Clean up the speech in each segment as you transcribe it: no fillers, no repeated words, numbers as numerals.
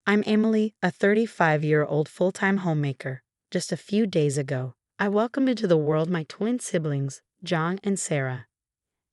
I'm Emily, a 35-year-old full-time homemaker. Just a few days ago, I welcomed into the world my twin siblings, John and Sarah.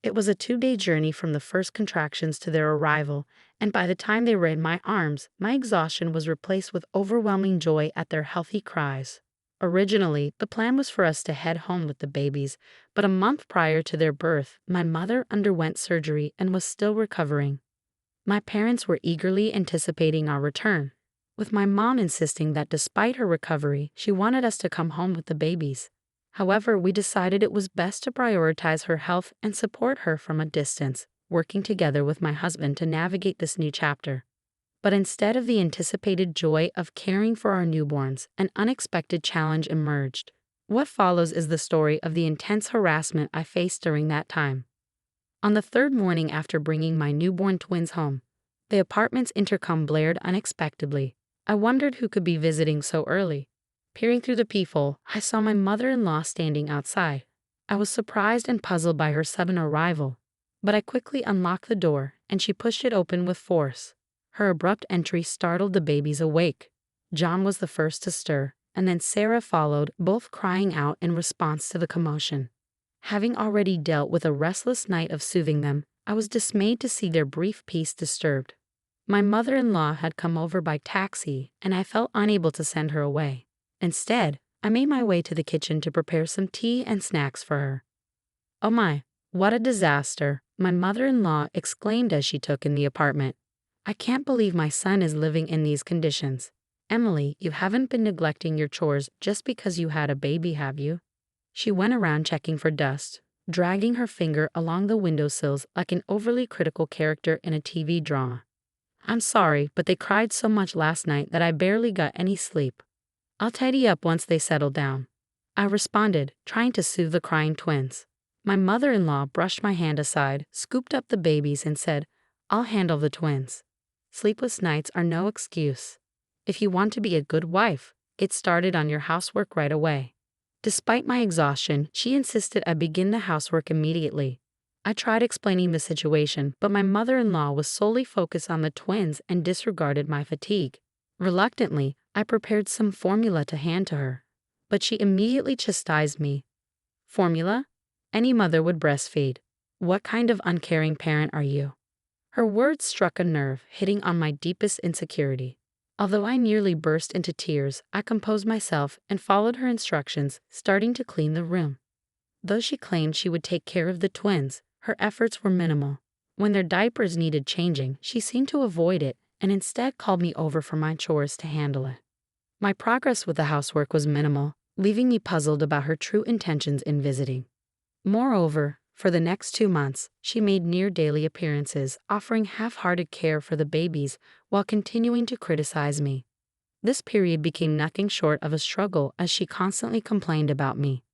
It was a 2-day journey from the first contractions to their arrival, and by the time they were in my arms, my exhaustion was replaced with overwhelming joy at their healthy cries. Originally, the plan was for us to head home with the babies, but a month prior to their birth, my mother underwent surgery and was still recovering. My parents were eagerly anticipating our return, with my mom insisting that despite her recovery, she wanted us to come home with the babies. However, we decided it was best to prioritize her health and support her from a distance, working together with my husband to navigate this new chapter. But instead of the anticipated joy of caring for our newborns, an unexpected challenge emerged. What follows is the story of the intense harassment I faced during that time. On the third morning after bringing my newborn twins home, the apartment's intercom blared unexpectedly. I wondered who could be visiting so early. Peering through the peephole, I saw my mother-in-law standing outside. I was surprised and puzzled by her sudden arrival, but I quickly unlocked the door, and she pushed it open with force. Her abrupt entry startled the babies awake. John was the first to stir, and then Sarah followed, both crying out in response to the commotion. Having already dealt with a restless night of soothing them, I was dismayed to see their brief peace disturbed. My mother-in-law had come over by taxi, and I felt unable to send her away. Instead, I made my way to the kitchen to prepare some tea and snacks for her. "Oh my, what a disaster," my mother-in-law exclaimed as she took in the apartment. "I can't believe my son is living in these conditions. Emily, you haven't been neglecting your chores just because you had a baby, have you?" She went around checking for dust, dragging her finger along the windowsills like an overly critical character in a TV drama. "I'm sorry, but they cried so much last night that I barely got any sleep. I'll tidy up once they settle down," I responded, trying to soothe the crying twins. My mother-in-law brushed my hand aside, scooped up the babies, and said, "I'll handle the twins." Sleepless nights are no excuse. If you want to be a good wife, get started on your housework right away. Despite my exhaustion, she insisted I begin the housework immediately. I tried explaining the situation, but my mother-in-law was solely focused on the twins and disregarded my fatigue. Reluctantly, I prepared some formula to hand to her, but she immediately chastised me. "Formula? Any mother would breastfeed. What kind of uncaring parent are you?" Her words struck a nerve, hitting on my deepest insecurity. Although I nearly burst into tears, I composed myself and followed her instructions, starting to clean the room. Though she claimed she would take care of the twins, her efforts were minimal. When their diapers needed changing, she seemed to avoid it and instead called me over for my chores to handle it. My progress with the housework was minimal, leaving me puzzled about her true intentions in visiting. Moreover, for the next 2 months, she made near-daily appearances, offering half-hearted care for the babies while continuing to criticize me. This period became nothing short of a struggle as she constantly complained about me.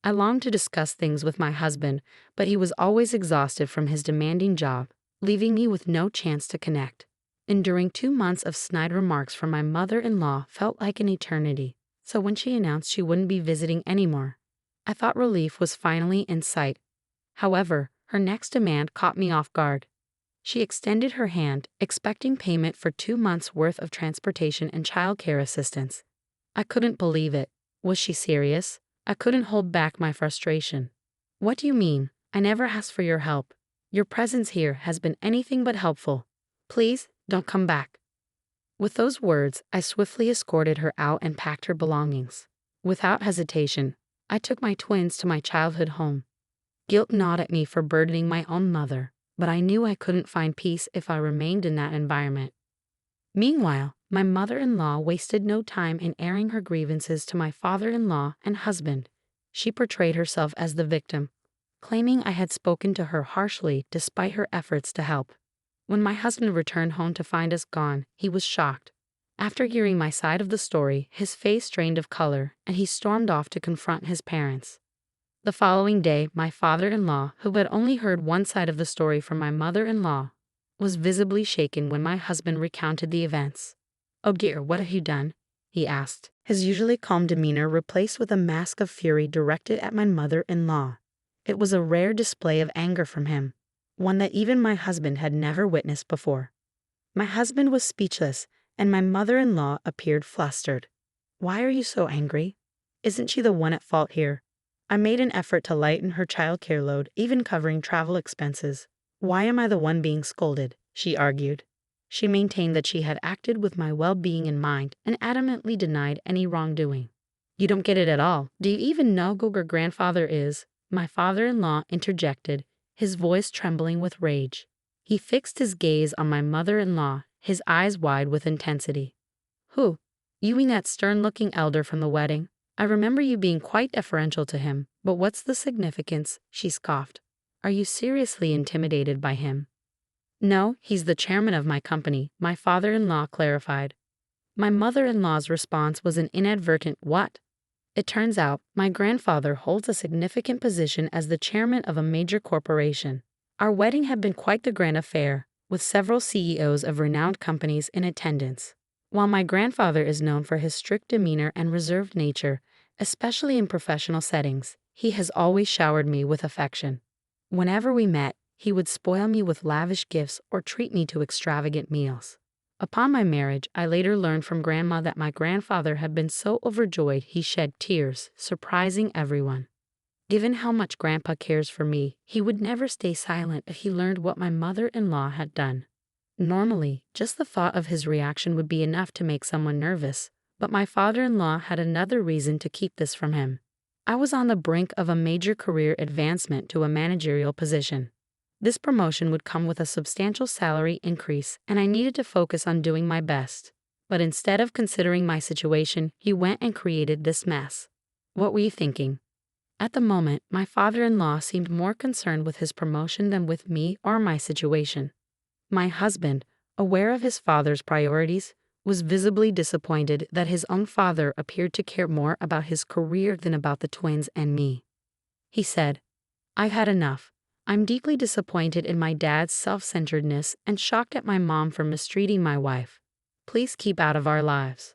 I longed to discuss things with my husband, but he was always exhausted from his demanding job, leaving me with no chance to connect. Enduring 2 months of snide remarks from my mother-in-law felt like an eternity, so when she announced she wouldn't be visiting anymore, I thought relief was finally in sight. However, her next demand caught me off guard. She extended her hand, expecting payment for 2 months' worth of transportation and childcare assistance. I couldn't believe it. Was she serious? I couldn't hold back my frustration. "What do you mean? I never asked for your help. Your presence here has been anything but helpful. Please, don't come back." With those words, I swiftly escorted her out and packed her belongings. Without hesitation, I took my twins to my childhood home. Guilt gnawed at me for burdening my own mother, but I knew I couldn't find peace if I remained in that environment. Meanwhile, my mother-in-law wasted no time in airing her grievances to my father-in-law and husband. She portrayed herself as the victim, claiming I had spoken to her harshly despite her efforts to help. When my husband returned home to find us gone, he was shocked. After hearing my side of the story, his face drained of color, and he stormed off to confront his parents. The following day, my father-in-law, who had only heard one side of the story from my mother-in-law, was visibly shaken when my husband recounted the events. "Oh dear, what have you done?" he asked, his usually calm demeanor replaced with a mask of fury directed at my mother-in-law. It was a rare display of anger from him, one that even my husband had never witnessed before. My husband was speechless, and my mother-in-law appeared flustered. Why are you so angry? Isn't she the one at fault here? I made an effort to lighten her childcare load, even covering travel expenses. Why am I the one being scolded? She argued. She maintained that she had acted with my well-being in mind and adamantly denied any wrongdoing. You don't get it at all. Do you even know who your grandfather is? My father-in-law interjected, his voice trembling with rage. He fixed his gaze on my mother-in-law, his eyes wide with intensity. Who? You mean that stern-looking elder from the wedding? I remember you being quite deferential to him, but what's the significance? She scoffed. Are you seriously intimidated by him? No, he's the chairman of my company, my father-in-law clarified. My mother-in-law's response was an inadvertent what? It turns out, my grandfather holds a significant position as the chairman of a major corporation. Our wedding had been quite the grand affair, with several CEOs of renowned companies in attendance. While my grandfather is known for his strict demeanor and reserved nature, especially in professional settings, he has always showered me with affection. Whenever we met, he would spoil me with lavish gifts or treat me to extravagant meals. Upon my marriage, I later learned from Grandma that my grandfather had been so overjoyed he shed tears, surprising everyone. Given how much Grandpa cares for me, he would never stay silent if he learned what my mother-in-law had done. Normally, just the thought of his reaction would be enough to make someone nervous, but my father-in-law had another reason to keep this from him. I was on the brink of a major career advancement to a managerial position. This promotion would come with a substantial salary increase, and I needed to focus on doing my best. But instead of considering my situation, he went and created this mess. What were you thinking? At the moment, my father-in-law seemed more concerned with his promotion than with me or my situation. My husband, aware of his father's priorities, was visibly disappointed that his own father appeared to care more about his career than about the twins and me. He said, I've had enough. I'm deeply disappointed in my dad's self-centeredness and shocked at my mom for mistreating my wife. Please keep out of our lives.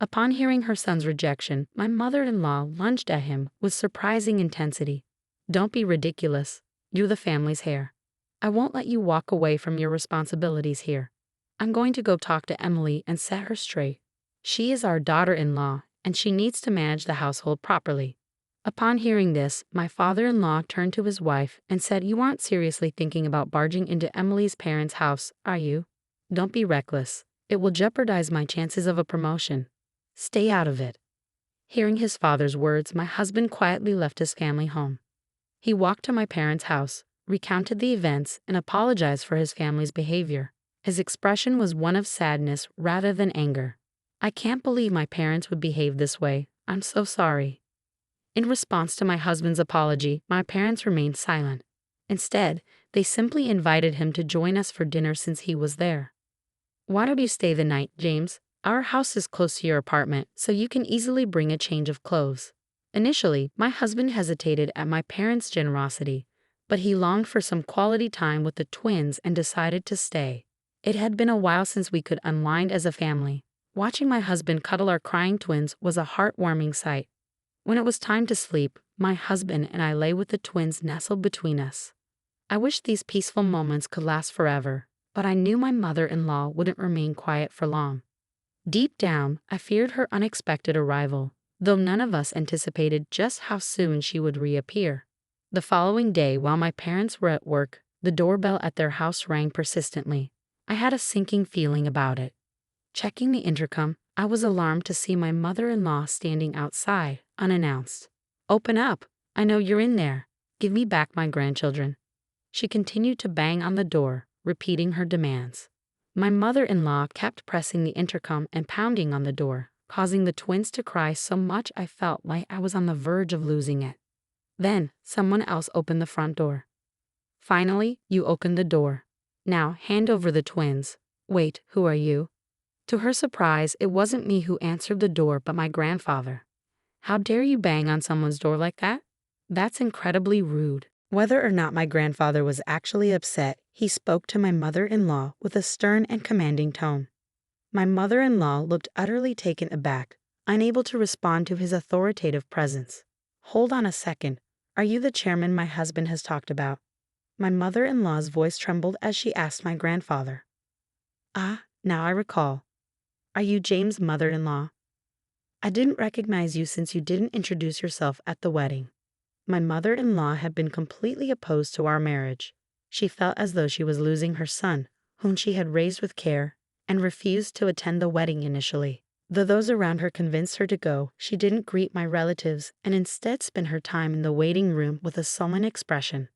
Upon hearing her son's rejection, my mother-in-law lunged at him with surprising intensity. Don't be ridiculous. You're the family's heir. I won't let you walk away from your responsibilities here. I'm going to go talk to Emily and set her straight. She is our daughter-in-law, and she needs to manage the household properly. Upon hearing this, my father-in-law turned to his wife and said, You aren't seriously thinking about barging into Emily's parents' house, are you? Don't be reckless. It will jeopardize my chances of a promotion. Stay out of it. Hearing his father's words, my husband quietly left his family home. He walked to my parents' house, recounted the events, and apologized for his family's behavior. His expression was one of sadness rather than anger. I can't believe my parents would behave this way. I'm so sorry. In response to my husband's apology, my parents remained silent. Instead, they simply invited him to join us for dinner since he was there. Why don't you stay the night, James? Our house is close to your apartment, so you can easily bring a change of clothes. Initially, my husband hesitated at my parents' generosity, but he longed for some quality time with the twins and decided to stay. It had been a while since we could unwind as a family. Watching my husband cuddle our crying twins was a heartwarming sight. When it was time to sleep, my husband and I lay with the twins nestled between us. I wished these peaceful moments could last forever, but I knew my mother-in-law wouldn't remain quiet for long. Deep down, I feared her unexpected arrival, though none of us anticipated just how soon she would reappear. The following day, while my parents were at work, the doorbell at their house rang persistently. I had a sinking feeling about it. Checking the intercom, I was alarmed to see my mother-in-law standing outside, unannounced. Open up. I know you're in there. Give me back my grandchildren. She continued to bang on the door, repeating her demands. My mother-in-law kept pressing the intercom and pounding on the door, causing the twins to cry so much I felt like I was on the verge of losing it. Then, someone else opened the front door. Finally, you opened the door. Now, hand over the twins. Wait, who are you? To her surprise, it wasn't me who answered the door but my grandfather. How dare you bang on someone's door like that? That's incredibly rude. Whether or not my grandfather was actually upset, he spoke to my mother-in-law with a stern and commanding tone. My mother-in-law looked utterly taken aback, unable to respond to his authoritative presence. Hold on a second. Are you the chairman my husband has talked about? My mother-in-law's voice trembled as she asked my grandfather. Ah, now I recall. Are you James' mother-in-law? I didn't recognize you since you didn't introduce yourself at the wedding. My mother-in-law had been completely opposed to our marriage. She felt as though she was losing her son, whom she had raised with care, and refused to attend the wedding initially. Though those around her convinced her to go, she didn't greet my relatives and instead spent her time in the waiting room with a sullen expression.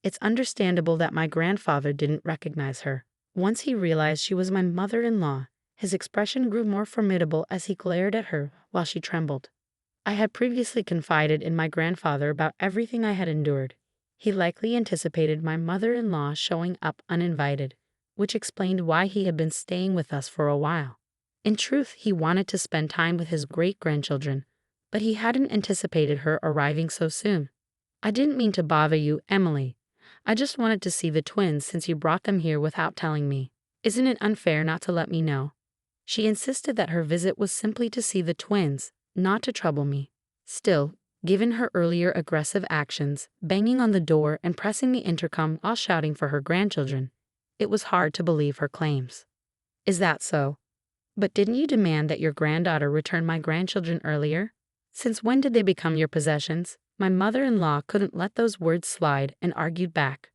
It's understandable that my grandfather didn't recognize her. Once he realized she was my mother-in-law, his expression grew more formidable as he glared at her while she trembled. I had previously confided in my grandfather about everything I had endured. He likely anticipated my mother-in-law showing up uninvited, which explained why he had been staying with us for a while. In truth, he wanted to spend time with his great-grandchildren, but he hadn't anticipated her arriving so soon. I didn't mean to bother you, Emily. I just wanted to see the twins since you brought them here without telling me. Isn't it unfair not to let me know? She insisted that her visit was simply to see the twins, not to trouble me. Still, given her earlier aggressive actions, banging on the door and pressing the intercom while shouting for her grandchildren, it was hard to believe her claims. Is that so? But didn't you demand that your granddaughter return my grandchildren earlier? Since when did they become your possessions? My mother-in-law couldn't let those words slide and argued back.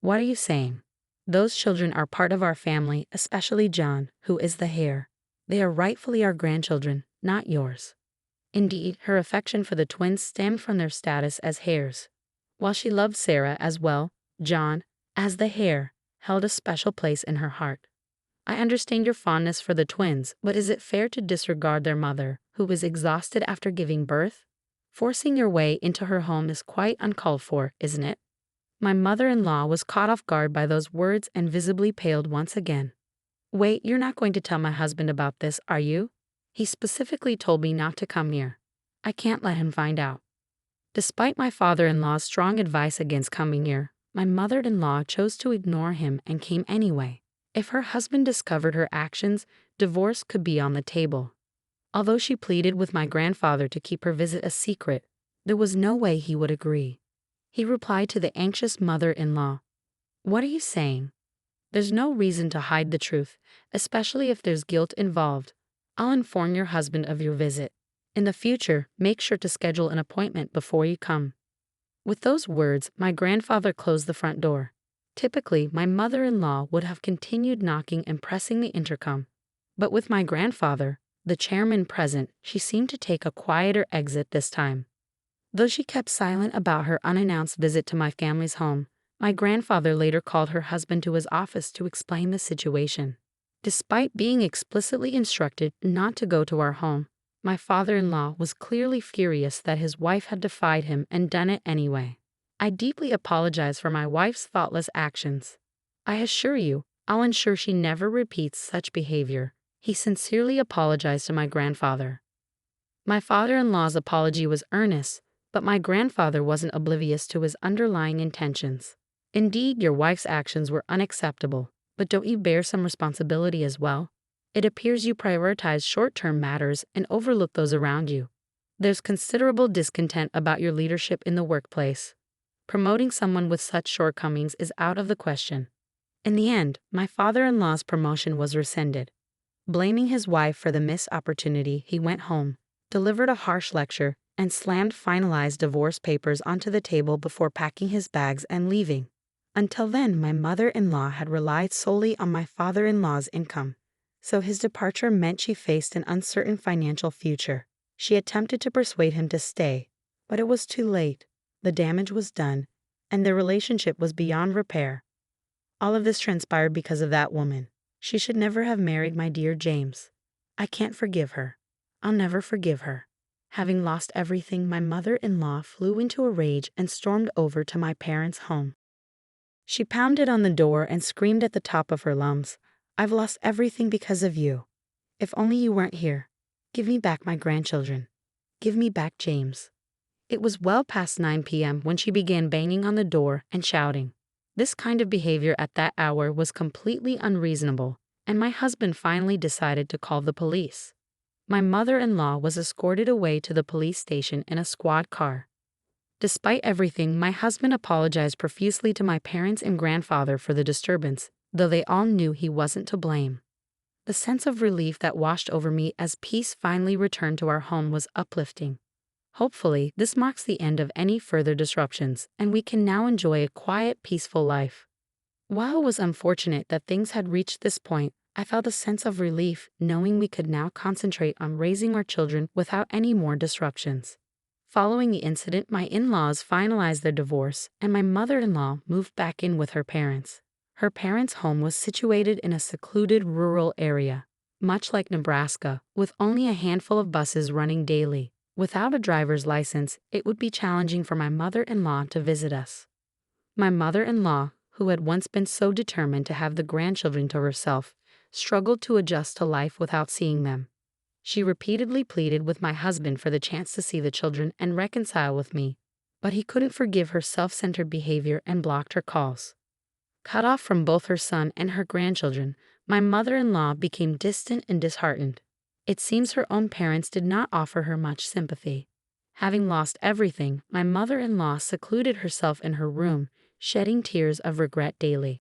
What are you saying? Those children are part of our family, especially John, who is the heir. They are rightfully our grandchildren, not yours. Indeed, her affection for the twins stemmed from their status as heirs. While she loved Sarah as well, John, as the heir, held a special place in her heart. I understand your fondness for the twins, but is it fair to disregard their mother, who is exhausted after giving birth? Forcing your way into her home is quite uncalled for, isn't it? My mother-in-law was caught off guard by those words and visibly paled once again. Wait, you're not going to tell my husband about this, are you? He specifically told me not to come here. I can't let him find out. Despite my father-in-law's strong advice against coming here, my mother-in-law chose to ignore him and came anyway. If her husband discovered her actions, divorce could be on the table. Although she pleaded with my grandfather to keep her visit a secret, there was no way he would agree. He replied to the anxious mother-in-law, "What are you saying? There's no reason to hide the truth, especially if there's guilt involved. I'll inform your husband of your visit. In the future, make sure to schedule an appointment before you come." With those words, my grandfather closed the front door. Typically, my mother-in-law would have continued knocking and pressing the intercom. But with my grandfather, the chairman present, she seemed to take a quieter exit this time. Though she kept silent about her unannounced visit to my family's home, my grandfather later called her husband to his office to explain the situation. Despite being explicitly instructed not to go to our home, my father-in-law was clearly furious that his wife had defied him and done it anyway. I deeply apologize for my wife's thoughtless actions. I assure you, I'll ensure she never repeats such behavior. He sincerely apologized to my grandfather. My father-in-law's apology was earnest, but my grandfather wasn't oblivious to his underlying intentions. Indeed, your wife's actions were unacceptable, but don't you bear some responsibility as well? It appears you prioritize short-term matters and overlook those around you. There's considerable discontent about your leadership in the workplace. Promoting someone with such shortcomings is out of the question. In the end, my father-in-law's promotion was rescinded. Blaming his wife for the missed opportunity, he went home, delivered a harsh lecture, and slammed finalized divorce papers onto the table before packing his bags and leaving. Until then, my mother-in-law had relied solely on my father-in-law's income, so his departure meant she faced an uncertain financial future. She attempted to persuade him to stay, but it was too late. The damage was done, and their relationship was beyond repair. All of this transpired because of that woman. She should never have married my dear James. I can't forgive her. I'll never forgive her. Having lost everything, my mother-in-law flew into a rage and stormed over to my parents' home. She pounded on the door and screamed at the top of her lungs, "I've lost everything because of you. If only you weren't here. Give me back my grandchildren. Give me back James." It was well past 9 p.m. when she began banging on the door and shouting. This kind of behavior at that hour was completely unreasonable, and my husband finally decided to call the police. My mother-in-law was escorted away to the police station in a squad car. Despite everything, my husband apologized profusely to my parents and grandfather for the disturbance, though they all knew he wasn't to blame. The sense of relief that washed over me as peace finally returned to our home was uplifting. Hopefully, this marks the end of any further disruptions, and we can now enjoy a quiet, peaceful life. While it was unfortunate that things had reached this point, I felt a sense of relief knowing we could now concentrate on raising our children without any more disruptions. Following the incident, my in-laws finalized their divorce, and my mother-in-law moved back in with her parents. Her parents' home was situated in a secluded rural area, much like Nebraska, with only a handful of buses running daily. Without a driver's license, it would be challenging for my mother-in-law to visit us. My mother-in-law, who had once been so determined to have the grandchildren to herself, struggled to adjust to life without seeing them. She repeatedly pleaded with my husband for the chance to see the children and reconcile with me, but he couldn't forgive her self-centered behavior and blocked her calls. Cut off from both her son and her grandchildren, my mother-in-law became distant and disheartened. It seems her own parents did not offer her much sympathy. Having lost everything, my mother-in-law secluded herself in her room, shedding tears of regret daily.